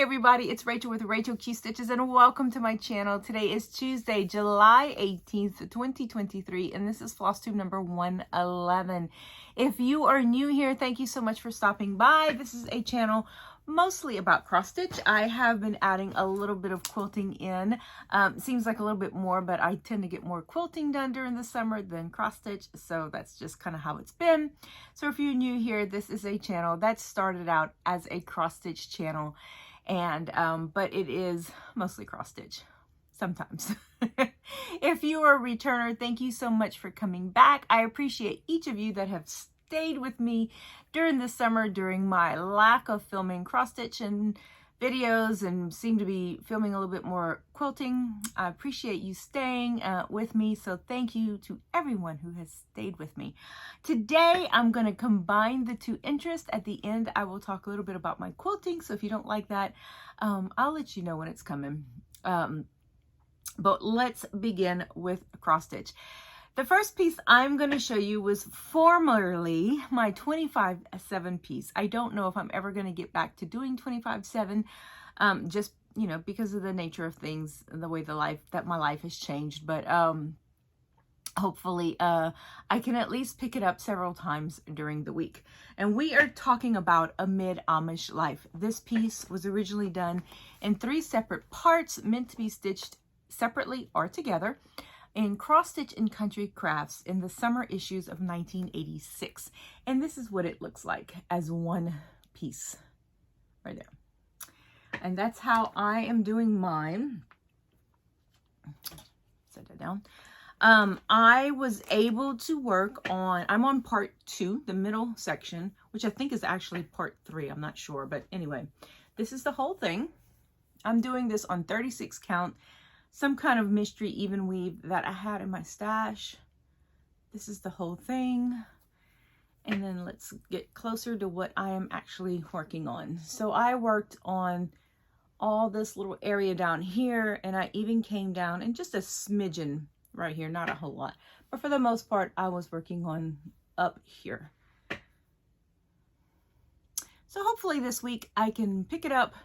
Hey everybody, it's Rachel with Rachel Q Stitches and welcome to my channel. Today is Tuesday, July 18th, 2023, and this is FlossTube number 111. If you are new here, thank you so much for stopping by. This is a channel mostly about cross stitch. I have been adding a little bit of quilting in. Seems like a little bit more, but I tend to get more quilting done during the summer than cross stitch, so that's just kind of how it's been. So if you're new here, this is a channel that started out as a cross stitch channel, and but it is mostly cross stitch sometimes. If you are a returner, thank you so much for coming back. I appreciate each of you that have stayed with me during the summer during my lack of filming cross stitch and videos and seem to be filming a little bit more quilting. I appreciate you staying with me, so thank you to everyone who has stayed with me. Today I'm going to combine the two interests. At the end I will talk a little bit about my quilting, so if you don't like that, I'll let you know when it's coming. But let's begin with cross stitch. The first piece I'm going to show you was formerly my 25/7 piece. I don't know if I'm ever going to get back to doing 25/7, just, you know, because of the nature of things, the way my life has changed. But hopefully I can at least pick it up several times during the week. And we are talking about a mid-Amish life. This piece was originally done in 3 separate parts, meant to be stitched separately or together, in Cross Stitch and Country Crafts in the summer issues of 1986. And this is what it looks like as one piece right there. And that's how I am doing mine. Set that down. I was able to work on, I'm on part 2, the middle section, which I think is actually part 3. I'm not sure, but anyway, this is the whole thing. I'm doing this on 36 count. Some kind of mystery even weave that I had in my stash. This is the whole thing. And then let's get closer to what I am actually working on. So I worked on all this little area down here, and I even came down and just a smidgen right here, not a whole lot. But for the most part, I was working on up here. So hopefully this week I can pick it up,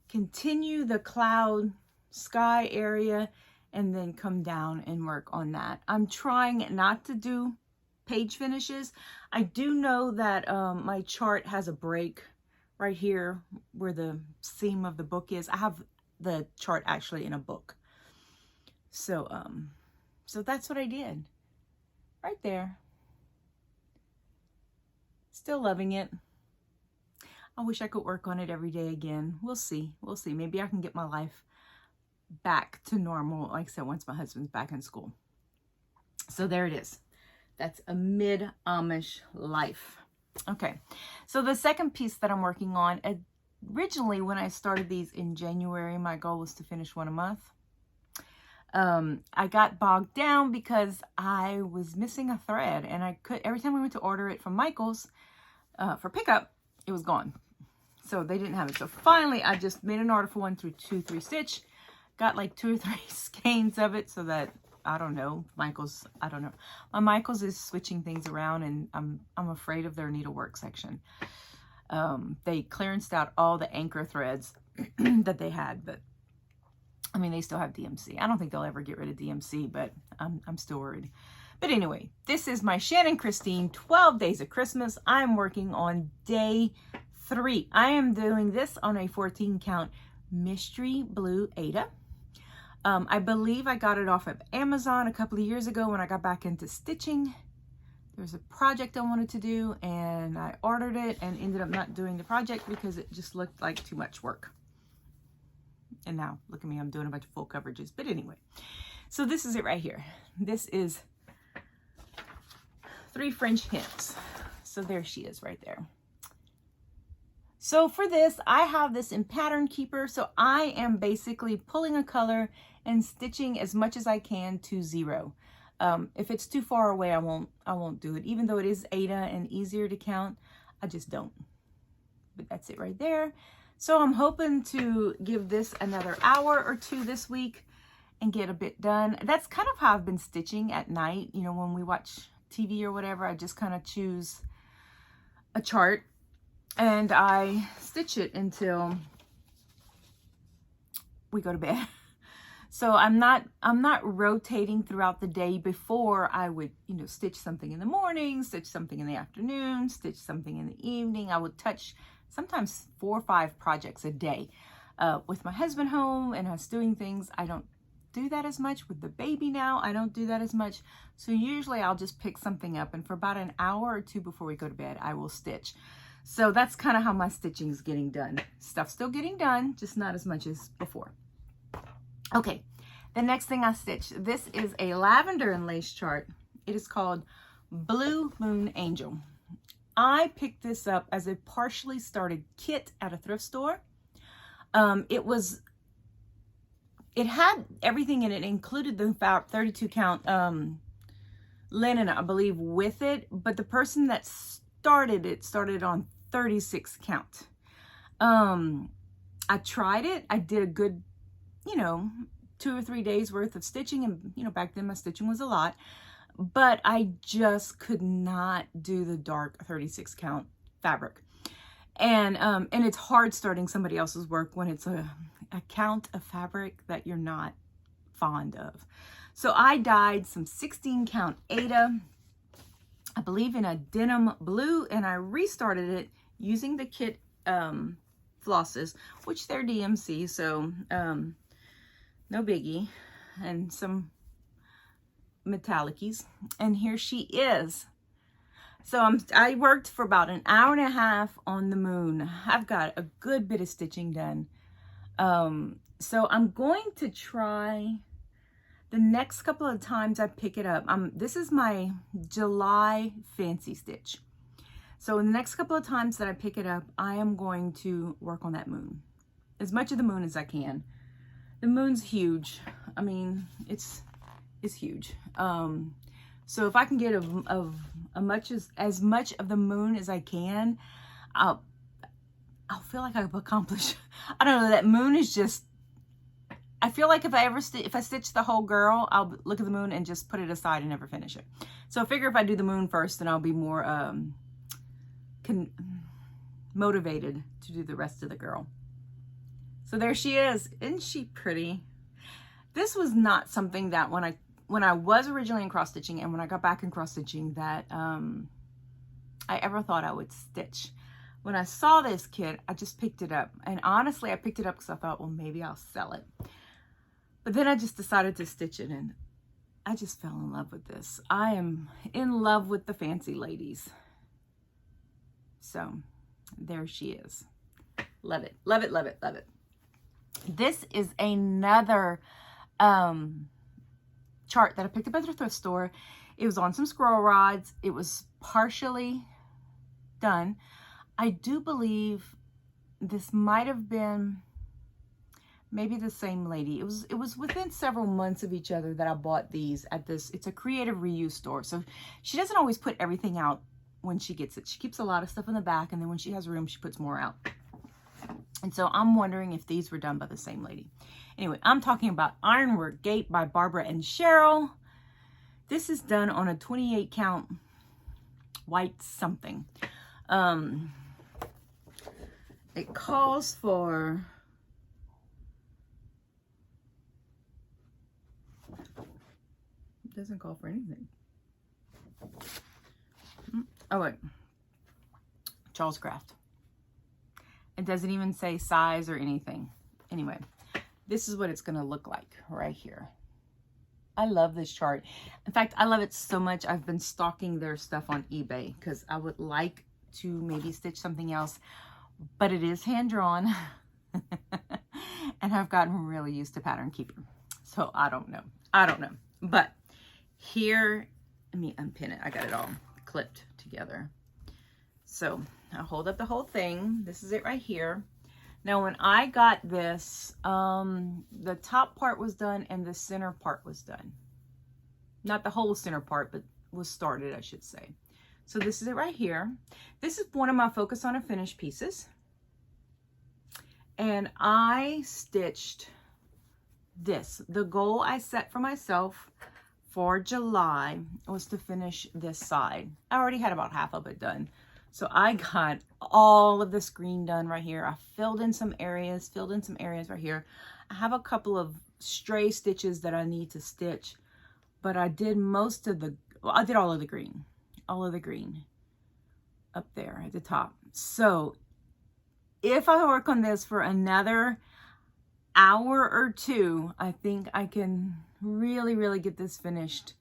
continue the cloud sky area, and then come down and work on that. I'm trying not to do page finishes. I do know that my chart has a break right here where the seam of the book is. I have the chart actually in a book. So so that's what I did right there. Still loving it. I wish I could work on it every day again. We'll see. We'll see. Maybe I can get my life back to normal, like I said, once my husband's back in school. So there it is. That's a mid-Amish life. Okay, so the second piece that I'm working on, originally when I started these in January, my goal was to finish one a month. I got bogged down because I was missing a thread, and I could, every time we went to order it from Michael's for pickup, it was gone. So they didn't have it. So finally I just made an order for 1 through 2 3 stitch. Got like 2 or 3 skeins of it, so that, I don't know, Michael's, I don't know. My Michael's is switching things around, and I'm afraid of their needlework section. They clearanced out all the anchor threads that they had, but I mean, they still have DMC. I don't think they'll ever get rid of DMC, but I'm still worried. But anyway, this is my Shannon Christine 12 Days of Christmas. I'm working on day 3. I am doing this on a 14 count mystery blue Ada. I believe I got it off of Amazon a couple of years ago when I got back into stitching. There was a project I wanted to do, and I ordered it and ended up not doing the project because it just looked like too much work. And now, look at me, I'm doing a bunch of full coverages. But anyway, so this is it right here. This is 3 French hens. So there she is right there. So for this, I have this in Pattern Keeper. So I am basically pulling a color and stitching as much as I can to 0. If it's too far away, I won't do it. Even though it is Ada and easier to count, I just don't. But that's it right there. So I'm hoping to give this another hour or 2 this week and get a bit done. That's kind of how I've been stitching at night. You know, when we watch TV or whatever, I just kind of choose a chart and I stitch it until we go to bed. So I'm not rotating throughout the day. Before, I would, stitch something in the morning, stitch something in the afternoon, stitch something in the evening. I would touch sometimes 4 or 5 projects a day. With my husband home and us doing things, I don't do that as much. With the baby now, I don't do that as much. So usually I'll just pick something up, and for about an hour or 2 before we go to bed, I will stitch. So that's kind of how my stitching is getting done. Stuff's still getting done, just not as much as before. Okay, the next thing I stitched, this is a lavender and lace chart. It is called Blue Moon Angel. I picked this up as a partially started kit at a thrift store. It had everything in it, included the 32 count linen, I believe, with it, but the person that started on 36 count. I tried it. I did a good, 2 or 3 days worth of stitching, and back then my stitching was a lot, but I just could not do the dark 36 count fabric. And it's hard starting somebody else's work when it's a count of fabric that you're not fond of. So I dyed some 16 count Aida, I believe in a denim blue, and I restarted it using the kit flosses, which they're DMC, so no biggie, and some metallics. And here she is. So I worked for about an hour and a half on the moon. I've got a good bit of stitching done. So I'm going to try the next couple of times I pick it up. This is my July fancy stitch. So in the next couple of times that I pick it up, I am going to work on that moon. As much of the moon as I can. The moon's huge. I mean, it's huge. So if I can get as much of the moon as I can, I'll feel like I've accomplished. I don't know, that moon is just, I feel like if I stitch the whole girl, I'll look at the moon and just put it aside and never finish it. So I figure if I do the moon first, then I'll be more motivated to do the rest of the girl. So there she is. Isn't she pretty? This was not something that when I was originally in cross stitching and when I got back in cross stitching that I ever thought I would stitch. When I saw this kit, I just picked it up. And honestly, I picked it up because I thought, well, maybe I'll sell it. But then I just decided to stitch it, and I just fell in love with this. I am in love with the fancy ladies. So there she is. Love it, love it, love it, love it. This is another chart that I picked up at the thrift store. It was on some squirrel rods. It was partially done. I do believe this might have been maybe the same lady. It was within several months of each other that I bought these at this. It's a creative reuse store. So she doesn't always put everything out when she gets it. She keeps a lot of stuff in the back, and then when she has room, she puts more out. And so I'm wondering if these were done by the same lady. Anyway, I'm talking about Ironwork Gate by Barbara and Cheryl. This is done on a 28 count white something. It calls for doesn't call for anything. Oh wait, Charles Craft. It doesn't even say size or anything. Anyway, this is what it's going to look like right here. I love this chart. In fact, I love it so much. I've been stalking their stuff on eBay because I would like to maybe stitch something else, but it is hand drawn. And I've gotten really used to pattern keeping. So I don't know. But here, let me unpin it. I got it all clipped together. So I'll hold up the whole thing. This is it right here. Now, when I got this, the top part was done and the center part was done. Not the whole center part, but was started, I should say. So this is it right here. This is one of my Focus on a Finish pieces. And I stitched this. The goal I set for myself for July was to finish this side. I already had about half of it done. So I got all of the screen done right here. I filled in some areas right here. I have a couple of stray stitches that I need to stitch, but I did most of the, well, I did all of the green up there at the top. So if I work on this for another hour or two, I think I can really get this finished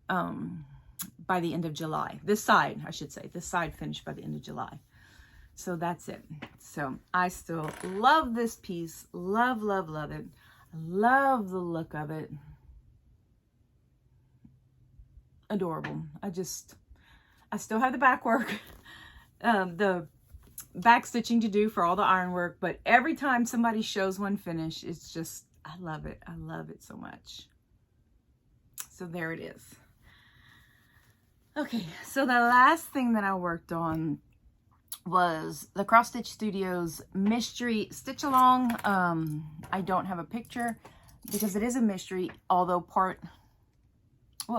by the end of July. This side, I should say, this side finished by the end of July. So that's it. So I still love this piece. Love it. I love the look of it. Adorable. I still have the back work, the back stitching to do for all the ironwork, but every time somebody shows one finish, it's just, I love it. I love it so much. So there it is. Okay, so the last thing that I worked on was the Cross Stitch Studios Mystery Stitch Along. I don't have a picture because it is a mystery, although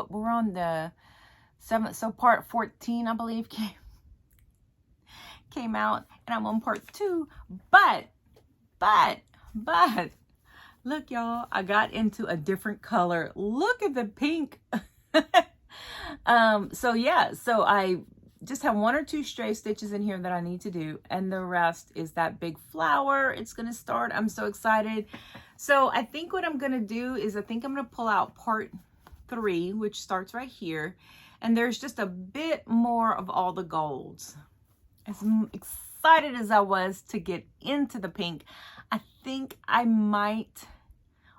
we're on the 7th, so part 14, I believe, came out, and I'm on part 2, but, look, y'all, I got into a different color. Look at the pink. So yeah, so I just have 1 or 2 stray stitches in here that I need to do, and the rest is that big flower. It's gonna start. I'm so excited. So I think what I'm gonna do is I think I'm gonna pull out part 3, which starts right here, and there's just a bit more of all the golds. As excited as I was to get into the pink, I think I might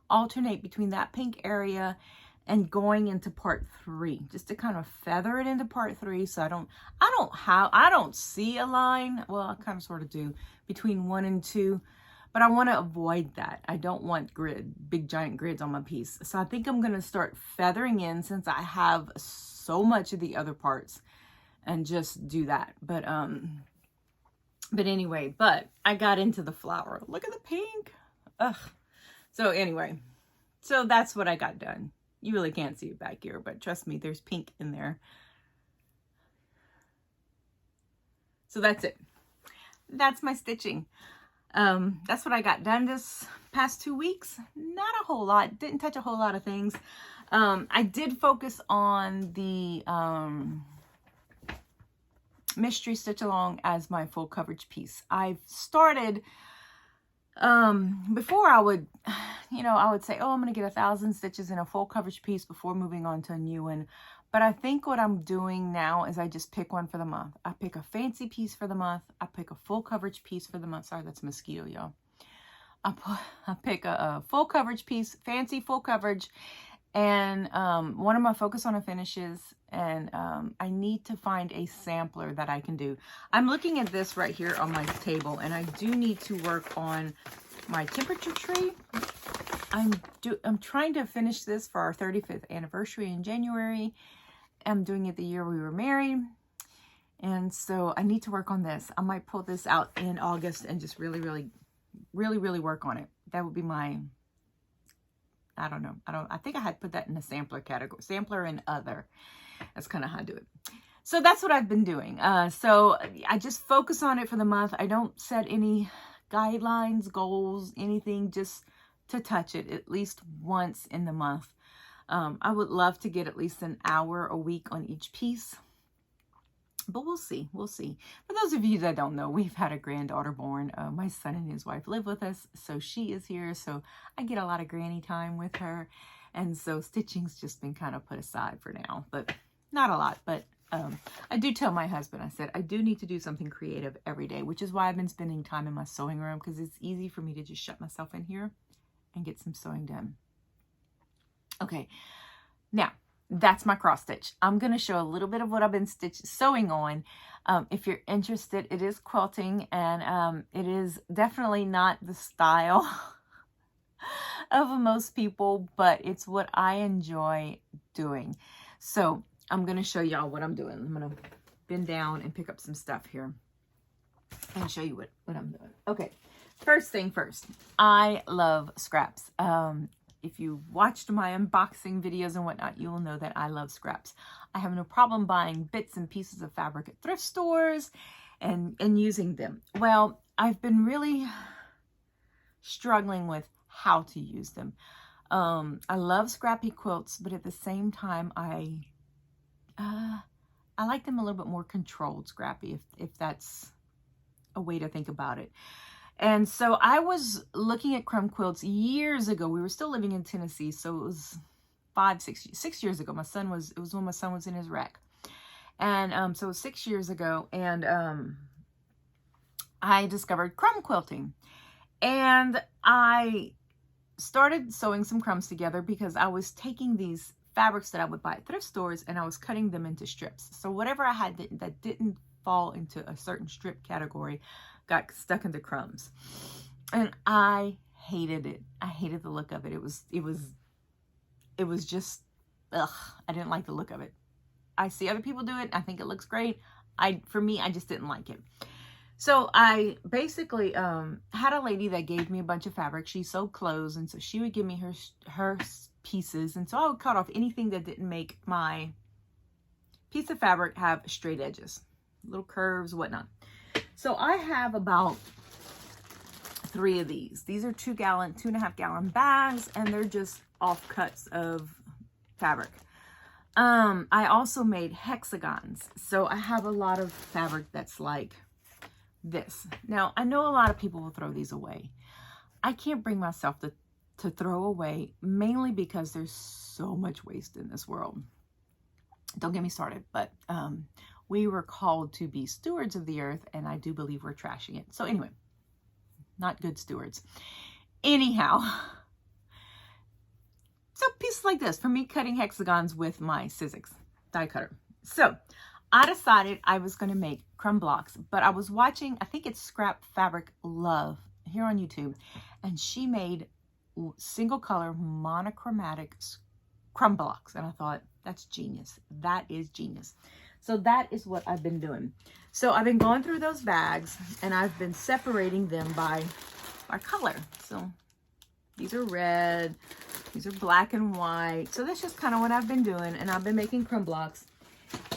alternate between that pink area and going into part 3, just to kind of feather it into part 3. So I don't see a line. Well, I kind of sort of do between 1 and 2, but I want to avoid that. I don't want big giant grids on my piece. So I think I'm going to start feathering in, since I have so much of the other parts, and just do that. But anyway, I got into the flower. Look at the pink. Ugh. So anyway, so that's what I got done. You really can't see it back here, but trust me, there's pink in there. So that's it. That's my stitching. That's what I got done this past 2 weeks. Not a whole lot. Didn't touch a whole lot of things. I did focus on the Mystery Stitch Along as my full coverage piece. I've started, before I would say, oh, I'm going to get 1,000 stitches in a full coverage piece before moving on to a new one. But I think what I'm doing now is I just pick one for the month. I pick a fancy piece for the month. I pick a full coverage piece for the month. Sorry, that's a mosquito, y'all. I pick a full coverage piece, fancy full coverage, and one of my focus on a finishes, and I need to find a sampler that I can do. I'm looking at this right here on my table, and I do need to work on my temperature tree. I'm trying to finish this for our 35th anniversary in January. I'm doing it the year we were married, and so I need to work on this. I might pull this out in August and just really work on it. That would be my, I don't know. I think I had put that in the sampler category, sampler and other. That's kind of how I do it. So that's what I've been doing. So I just focus on it for the month. I don't set any guidelines, goals, anything, just to touch it at least once in the month. I would love to get at least an hour a week on each piece, but we'll see. For those of you that don't know, we've had a granddaughter born. My son and his wife live with us, so she is here, so I get a lot of granny time with her, and so stitching's just been kind of put aside for now, but not a lot. But I do tell my husband, I said, I do need to do something creative every day, which is why I've been spending time in my sewing room, because it's easy for me to just shut myself in here and get some sewing done. Okay, now that's my cross stitch. I'm going to show a little bit of what I've been sewing on. If you're interested, it is quilting, and it is definitely not the style of most people, but it's what I enjoy doing. So I'm going to show y'all what I'm doing. I'm going to bend down and pick up some stuff here and show you what I'm doing. Okay, first thing first, I love scraps. If you watched my unboxing videos and whatnot, you will know that I love scraps. I have no problem buying bits and pieces of fabric at thrift stores and using them. Well, I've been really struggling with how to use them. I love scrappy quilts, but at the same time, I like them a little bit more controlled scrappy, if that's a way to think about it. And so I was looking at crumb quilts years ago. We were still living in Tennessee, so it was 6 years ago. It was when my son was in his rec. And so 6 years ago, and I discovered crumb quilting. And I started sewing some crumbs together because I was taking these fabrics that I would buy at thrift stores and I was cutting them into strips. So whatever I had that didn't fall into a certain strip category got stuck into crumbs. And I hated it. I hated the look of it. It was just, ugh, I didn't like the look of it. I see other people do it. I think it looks great. For me, I just didn't like it. So I basically had a lady that gave me a bunch of fabric. She sewed clothes, and so she would give me her pieces. And so I would cut off anything that didn't make my piece of fabric have straight edges, little curves, whatnot. So I have about 3 of these. These are 2.5 gallon bags, and they're just offcuts of fabric. I also made hexagons. So I have a lot of fabric that's like this. Now, I know a lot of people will throw these away. I can't bring myself to throw away, mainly because there's so much waste in this world. Don't get me started, but we were called to be stewards of the earth, and I do believe we're trashing it. So anyway, not good stewards. Anyhow, so pieces like this, for me cutting hexagons with my Sizzix die cutter. So I decided I was going to make crumb blocks, but I was watching, I think it's Scrap Fabric Love here on YouTube, and she made single color monochromatic crumb blocks, and I thought, that's genius. That is genius. So that is what I've been doing. So I've been going through those bags, and I've been separating them by color. So these are red, these are black and white. So that's just kind of what I've been doing, and I've been making crumb blocks.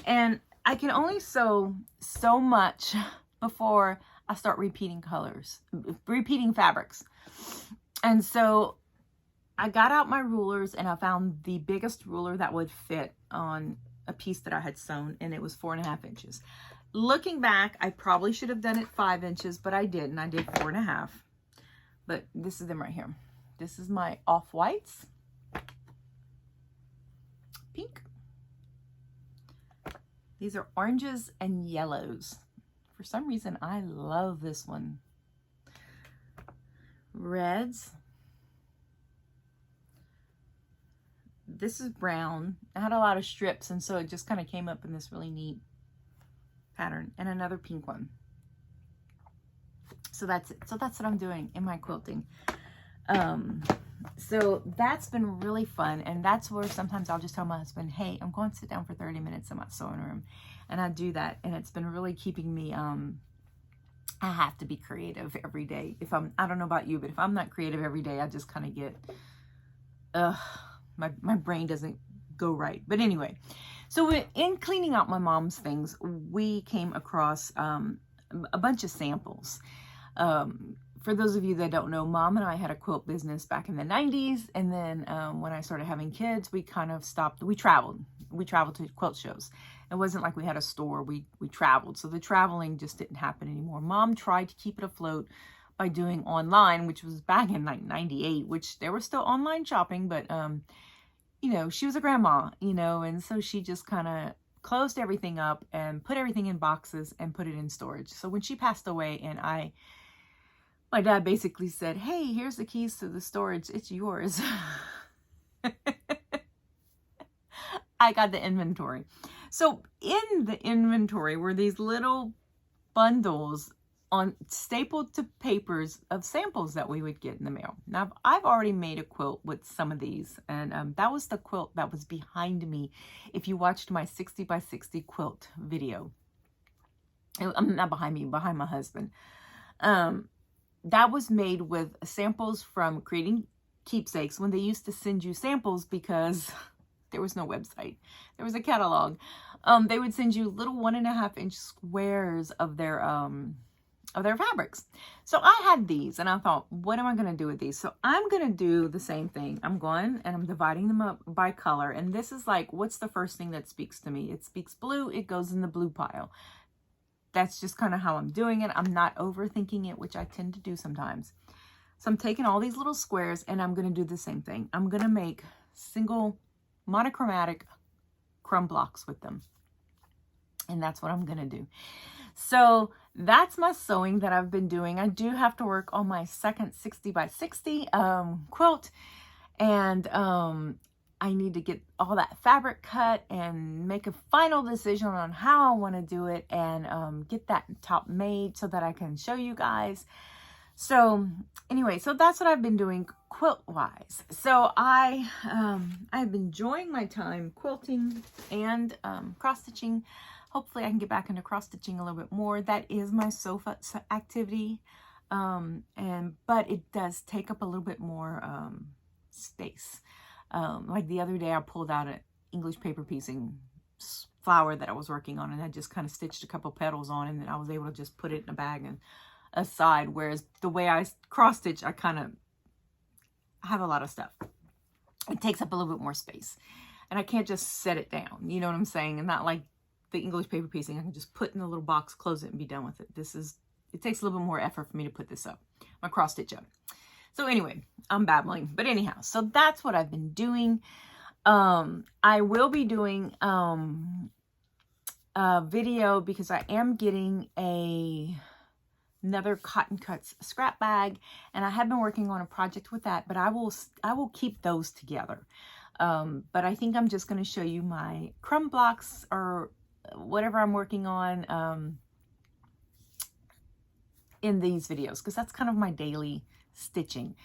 And I can only sew so much before I start repeating fabrics. And so I got out my rulers, and I found the biggest ruler that would fit on a piece that I had sewn, and it was 4.5 inches. Looking back, I probably should have done it 5 inches, but I didn't. I did 4.5. But this is them right here. This is my off-whites. Pink. These are oranges and yellows. For some reason, I love this one. Reds. This is brown. I had a lot of strips, and so it just kind of came up in this really neat pattern. And another pink one. So that's it. So that's what I'm doing in my quilting. So that's been really fun, and that's where sometimes I'll just tell my husband, hey, I'm going to sit down for 30 minutes in my sewing room, and I do that, and it's been really keeping me, I have to be creative every day. I don't know about you, but if I'm not creative every day, I just kind of get, my brain doesn't go right. But anyway, so in cleaning out my mom's things, we came across a bunch of samples. For those of you that don't know, Mom and I had a quilt business back in the 90s. And then when I started having kids, we kind of stopped. We traveled to quilt shows. It wasn't like we had a store. We traveled. So the traveling just didn't happen anymore. Mom tried to keep it afloat by doing online, which was back in like 98, which there was still online shopping. But, you know, she was a grandma, you know, and so she just kind of closed everything up and put everything in boxes and put it in storage. So when she passed away, and my dad basically said, hey, here's the keys to the storage. It's yours. I got the inventory. So in the inventory were these little bundles stapled to papers of samples that we would get in the mail. Now, I've already made a quilt with some of these, and that was the quilt that was behind me. If you watched my 60 by 60 quilt video, not behind me, behind my husband. That was made with samples from Creating Keepsakes, when they used to send you samples because there was no website. There was a catalog. They would send you little 1.5 inch squares of their their fabrics. So I had these and I thought, what am I going to do with these? So I'm going to do the same thing. I'm going and I'm dividing them up by color. And this is like, what's the first thing that speaks to me? It speaks blue. It goes in the blue pile. That's just kind of how I'm doing it. I'm not overthinking it, which I tend to do sometimes. So I'm taking all these little squares and I'm going to do the same thing. I'm going to make single monochromatic crumb blocks with them. And that's what I'm going to do. So that's my sewing that I've been doing. I do have to work on my second 60 by 60 quilt. And I need to get all that fabric cut and make a final decision on how I want to do it and get that top made so that I can show you guys. So anyway, so that's what I've been doing quilt wise. So I've been enjoying my time quilting and cross stitching. Hopefully I can get back into cross stitching a little bit more. That is my sofa activity. But it does take up a little bit more space. Like the other day I pulled out an English paper piecing flower that I was working on, and I just kind of stitched a couple petals on, and then I was able to just put it in a bag and aside. Whereas the way I cross stitch, I kind of have a lot of stuff. It takes up a little bit more space, and I can't just set it down. You know what I'm saying? And not like the English paper piecing, I can just put in a little box, close it, and be done with it. It takes a little bit more effort for me to put this up, my cross stitch up. So anyway, I'm babbling, but anyhow, so that's what I've been doing. I will be doing a video because I am getting another Cotton Cuts scrap bag, and I have been working on a project with that, but I will keep those together. But I think I'm just going to show you my crumb blocks or whatever I'm working on in these videos, because that's kind of my daily stitching.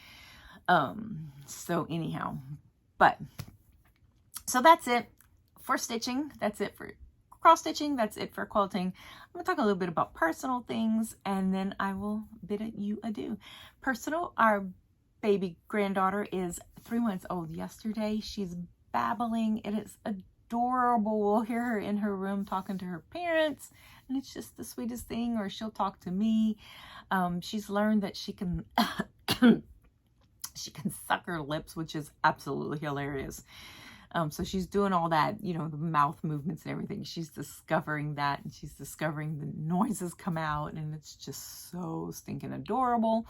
So anyhow, so that's it for stitching. That's it for cross stitching. That's it for quilting. I'm gonna talk a little bit about personal things, and then I will bid you adieu. Personal, our baby granddaughter is 3 months old yesterday. She's babbling. It is adorable. We'll hear her in her room talking to her parents, and it's just the sweetest thing. Or she'll talk to me. She's learned that she can she can suck her lips, which is absolutely hilarious. So she's doing all that, you know, the mouth movements and everything. She's discovering that, and she's discovering the noises come out, and it's just so stinking adorable.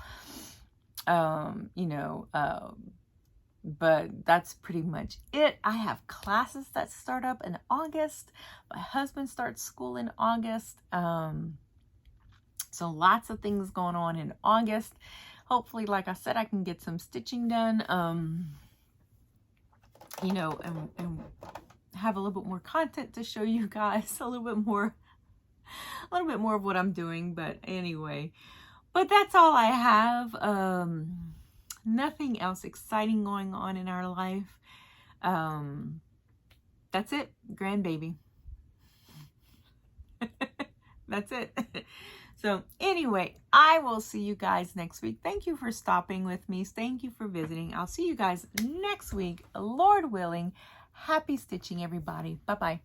But that's pretty much it. I have classes that start up in August. My husband starts school in August. So lots of things going on in August. Hopefully, like I said, I can get some stitching done, and have a little bit more content to show you guys, a little bit more of what I'm doing. But anyway, but that's all I have. Nothing else exciting going on in our life. That's it, grandbaby. That's it. So anyway, I will see you guys next week. Thank you for stopping with me. Thank you for visiting. I'll see you guys next week, Lord willing. Happy stitching, everybody. Bye-bye.